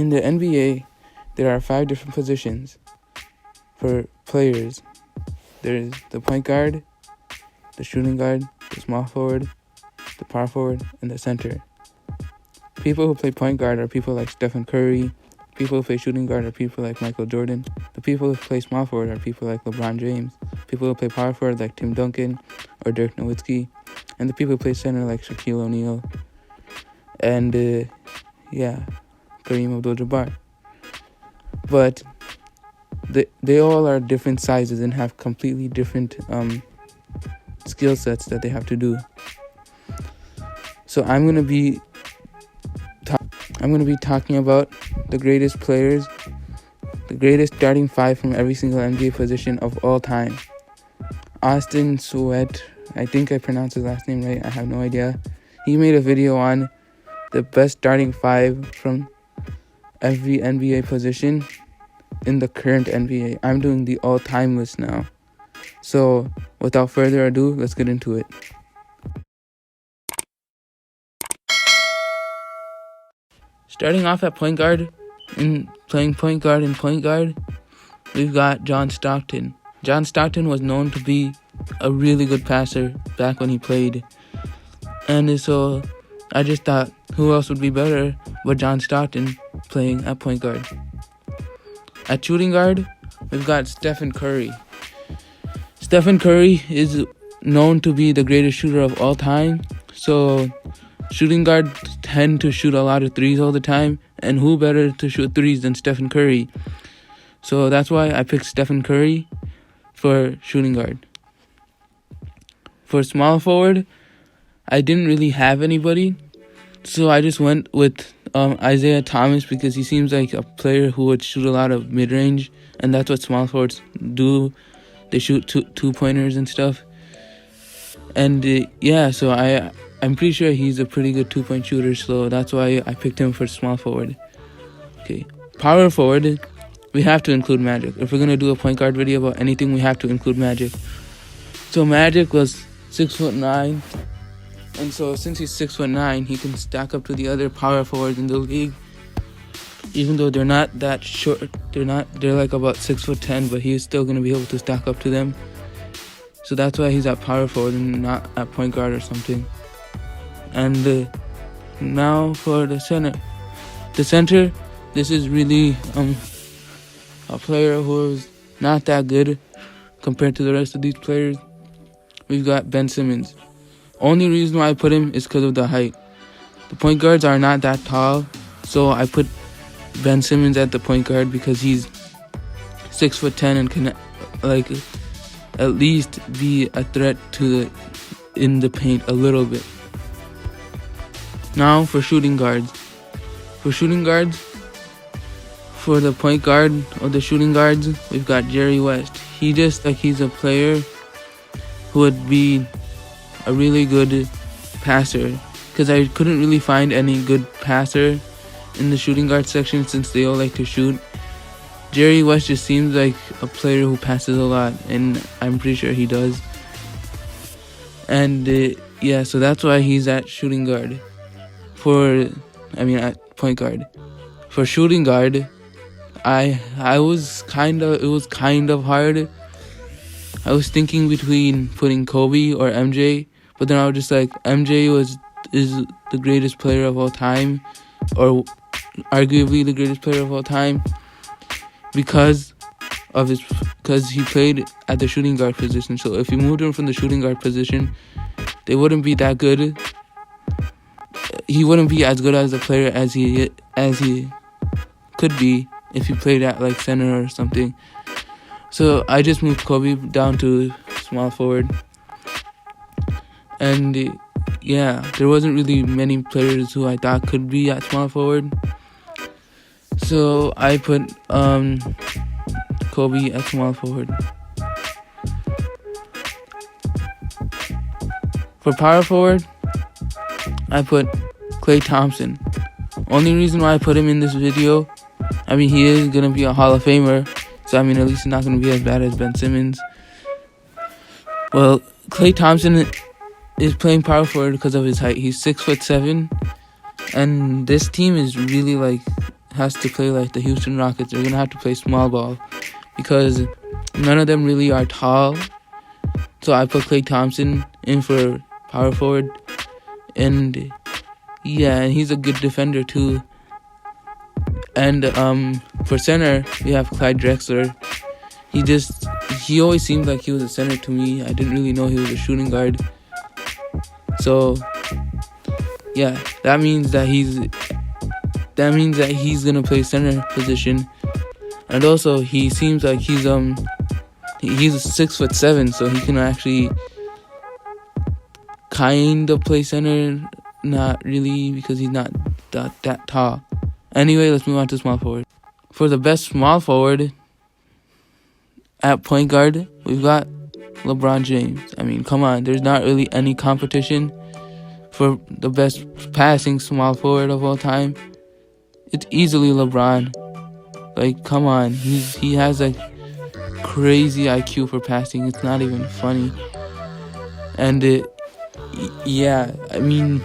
In the NBA, there are 5 different positions for players. There's the point guard, the shooting guard, the small forward, the power forward, and the center. People who play point guard are people like Stephen Curry. People who play shooting guard are people like Michael Jordan. The people who play small forward are people like LeBron James. People who play power forward like Tim Duncan or Dirk Nowitzki. And the people who play center like Shaquille O'Neal and Kareem Abdul-Jabbar. But they all are different sizes and have completely different skill sets that they have to do. So I'm gonna be talking about the greatest players, the greatest starting 5 from every single NBA position of all time. Austin Sweat, I think I pronounced his last name right, I have no idea. He made a video on the best starting 5 from every NBA position in the current NBA. I'm doing the all-time list now. So, without further ado, let's get into it. Starting off at point guard, and playing point guard, we've got John Stockton. John Stockton was known to be a really good passer back when he played. And so I just thought, who else would be better but John Stockton playing at point guard? At shooting guard, we've got Stephen Curry. Stephen Curry is known to be the greatest shooter of all time. So shooting guards tend to shoot a lot of threes all the time, and who better to shoot threes than Stephen Curry? So that's why I picked Stephen Curry for shooting guard. For small forward, I didn't really have anybody, so I just went with Isaiah Thomas because he seems like a player who would shoot a lot of mid-range, and that's what small forwards do. They shoot two-pointers and stuff. And so I'm pretty sure he's a pretty good 2-point shooter, so that's why I picked him for small forward. Okay, power forward, we have to include Magic. If we're going to do a point guard video about anything, we have to include Magic. So Magic was 6'9", and so since he's 6'9", he can stack up to the other power forwards in the league. Even though they're not that short, they're like about 6'10", but he's still going to be able to stack up to them. So that's why he's at power forward and not at point guard or something. And now for the center. The center, this is really a player who is not that good compared to the rest of these players. We've got Ben Simmons. Only reason why I put him is because of the height. The point guards are not that tall, so I put Ben Simmons at the point guard because he's 6'10" and can at least be a threat in the paint a little bit. Now for shooting guards. For the point guard of the shooting guards, we've got Jerry West. He's a player who would be a really good passer, because I couldn't really find any good passer in the shooting guard section since they all like to shoot. Jerry West just seems like a player who passes a lot, and I'm pretty sure he does. And so that's why he's at shooting guard. At point guard. For shooting guard, it was kind of hard. I was thinking between putting Kobe or MJ, but then I was just like, MJ is the greatest player of all time, or arguably the greatest player of all time, because he played at the shooting guard position. So if you moved him from the shooting guard position, they wouldn't be that good. He wouldn't be as good as a player as he could be if he played at like center or something. So I just moved Kobe down to small forward. And there wasn't really many players who I thought could be at small forward. So I put Kobe at small forward. For power forward, I put Klay Thompson. Only reason why I put him in this video, he is going to be a Hall of Famer, so at least he's not going to be as bad as Ben Simmons. Well, Klay Thompson is playing power forward because of his height. He's 6'7", and this team is really has to play like the Houston Rockets, they're gonna have to play small ball because none of them really are tall. So I put Klay Thompson in for power forward, and yeah, and he's a good defender too. And for center, we have Clyde Drexler. He always seemed like he was a center to me. I didn't really know he was a shooting guard. So yeah, that means that he's gonna play center position. And also he seems like he's 6'7", so he can actually kind of play center. Not really, because he's not that tall. Anyway, let's move on to small forward. For the best small forward at point guard, we've got LeBron James. I mean, come on, there's not really any competition for the best passing small forward of all time. It's easily LeBron. Like, come on, he has like crazy IQ for passing. It's not even funny. And yeah, I mean,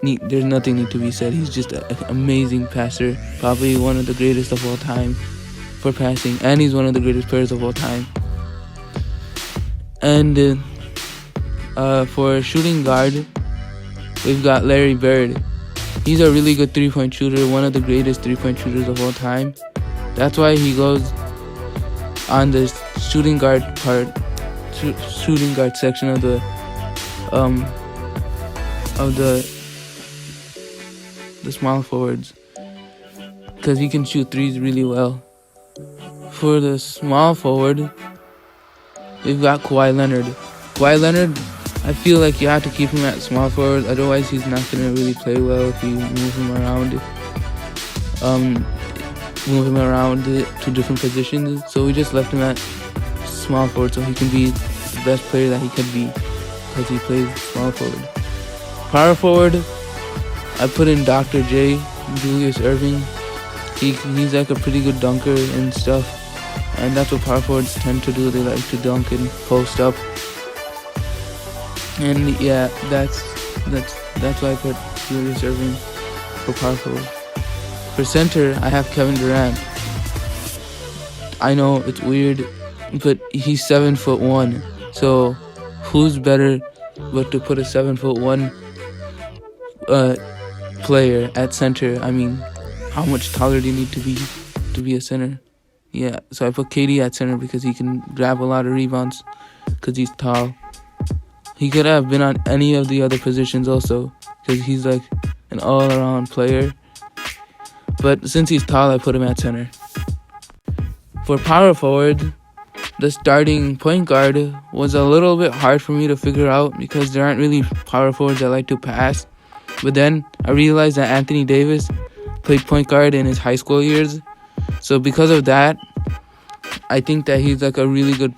there's nothing need to be said. He's just an amazing passer, probably one of the greatest of all time for passing, and he's one of the greatest players of all time. And for shooting guard, we've got Larry Bird. He's a really good three-point shooter, one of the greatest three-point shooters of all time. That's why he goes on the shooting guard section of the small forwards, because he can shoot threes really well. For the small forward, we've got Kawhi Leonard. Kawhi Leonard, I feel like you have to keep him at small forward, otherwise he's not going to really play well if you move him around to different positions. So we just left him at small forward so he can be the best player that he could be, because he plays small forward. Power forward, I put in Dr. J, Julius Erving. He's like a pretty good dunker and stuff, and that's what power forwards tend to do. They like to dunk and post up. And yeah, that's why I put Julius Erving for power forward. For center, I have Kevin Durant. I know it's weird, but he's 7'1", so who's better but to put a 7'1" player at center? I mean, how much taller do you need to be a center? Yeah, so I put KD at center because he can grab a lot of rebounds because he's tall. He could have been on any of the other positions also because he's like an all-around player. But since he's tall, I put him at center. For power forward, the starting point guard was a little bit hard for me to figure out because there aren't really power forwards that like to pass. But then I realized that Anthony Davis played point guard in his high school years. So because of that, I think that he's like a really good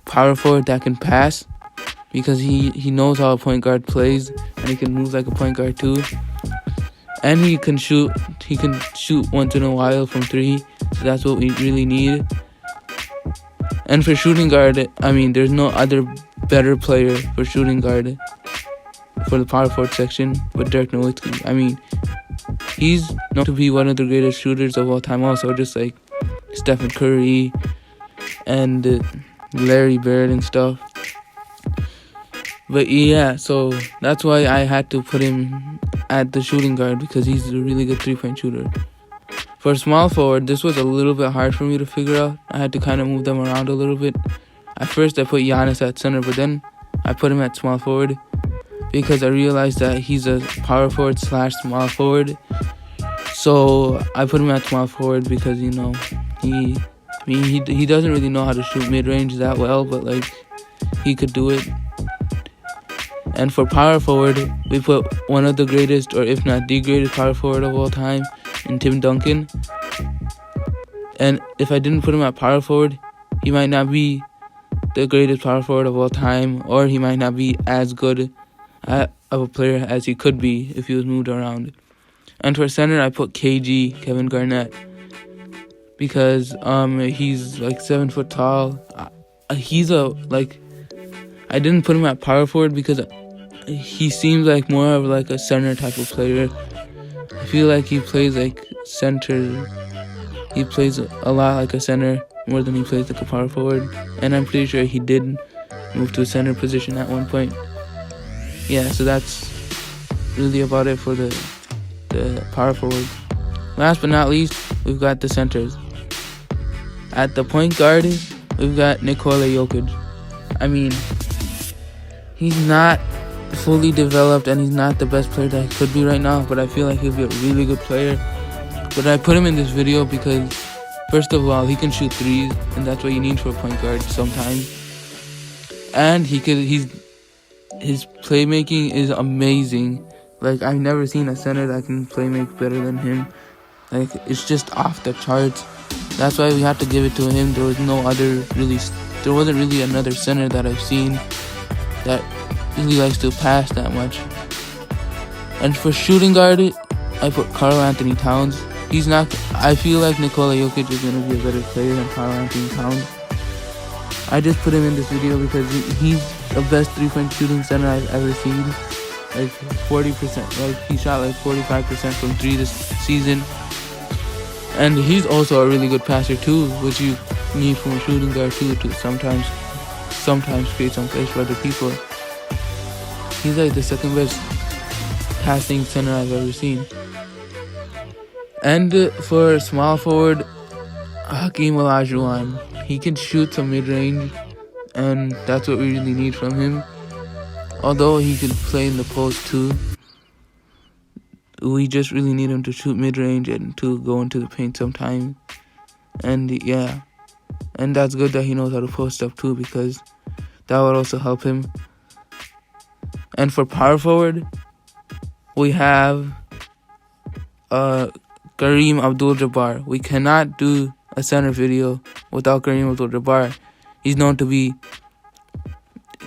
power forward that can pass, because he knows how a point guard plays and he can move like a point guard too. And he can shoot once in a while from three, so that's what we really need. And for shooting guard, I mean, there's no other better player for shooting guard for the power forward section but Dirk Nowitzki. I mean, he's known to be one of the greatest shooters of all time also, just like Stephen Curry and Larry Bird and stuff. But yeah, so that's why I had to put him at the shooting guard, because he's a really good three-point shooter. For small forward, this was a little bit hard for me to figure out. I had to kind of move them around a little bit. At first, I put Giannis at center, but then I put him at small forward because I realized that he's a power forward / small forward. So I put him at small forward because, you know, he doesn't really know how to shoot mid-range that well, but like he could do it. And for power forward, we put one of the greatest, or if not the greatest power forward of all time, in Tim Duncan. And if I didn't put him at power forward, he might not be the greatest power forward of all time, or he might not be as good of a player as he could be if he was moved around. And for center, I put KG, Kevin Garnett, because he's like 7 foot tall. I didn't put him at power forward because he seems like more of like a center type of player. I feel like he plays like center. He plays a lot like a center, more than he plays like a power forward. And I'm pretty sure he did move to a center position at one point. Yeah, so that's really about it for the power forward. Last but not least, we've got the centers. At the point guard, we've got Nikola Jokic. I mean, he's not fully developed and he's not the best player that he could be right now, but I feel like he'll be a really good player. But I put him in this video because, first of all, he can shoot threes, and that's what you need for a point guard sometimes. And his playmaking is amazing. Like, I've never seen a center that can playmake better than him. Like, it's just off the charts. That's why we have to give it to him. There wasn't really another center that I've seen that really likes to pass that much. And for shooting guard, I put Karl-Anthony Towns. I feel like Nikola Jokic is going to be a better player than Karl-Anthony Towns. I just put him in this video because he's the best 3-point shooting center I've ever seen. Like 40%, like he shot like 45% from 3 this season. And he's also a really good passer too, which you need from a shooting guard too, to sometimes create some space for other people. He's like the second best passing center I've ever seen. And for small forward, Hakeem Olajuwon. He can shoot some mid-range, and that's what we really need from him. Although he can play in the post too, we just really need him to shoot mid-range and to go into the paint sometime. And yeah, and that's good that he knows how to post up too, because that would also help him. And for power forward, we have Kareem Abdul-Jabbar. We cannot do a center video without Kareem Abdul-Jabbar. He's known to be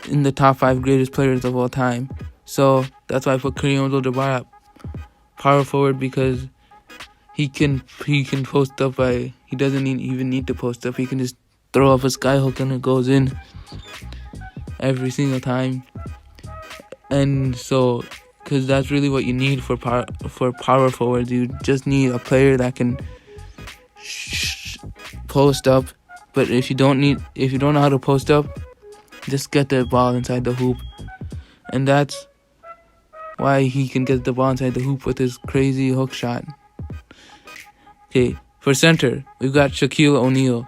in the top 5 greatest players of all time. So that's why I put Kareem Abdul-Jabbar at power forward, because he can post up he doesn't even need to post up. He can just throw up a skyhook and it goes in every single time. And so, because that's really what you need for power forwards. You just need a player that can post up. But if you don't know how to post up, just get the ball inside the hoop. And that's why he can get the ball inside the hoop with his crazy hook shot. Okay, for center, we've got Shaquille O'Neal.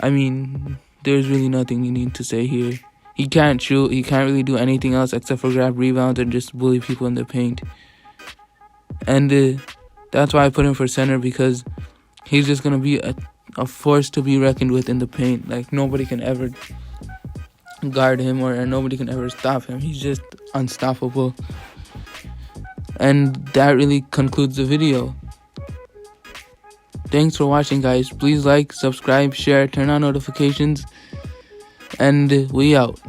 I mean, there's really nothing you need to say here. He can't shoot. He can't really do anything else except for grab rebounds and just bully people in the paint. And that's why I put him for center, because he's just going to be a force to be reckoned with in the paint. Like, nobody can ever guard him or nobody can ever stop him. He's just unstoppable. And that really concludes the video. Thanks for watching, guys. Please like, subscribe, share, turn on notifications, and we out.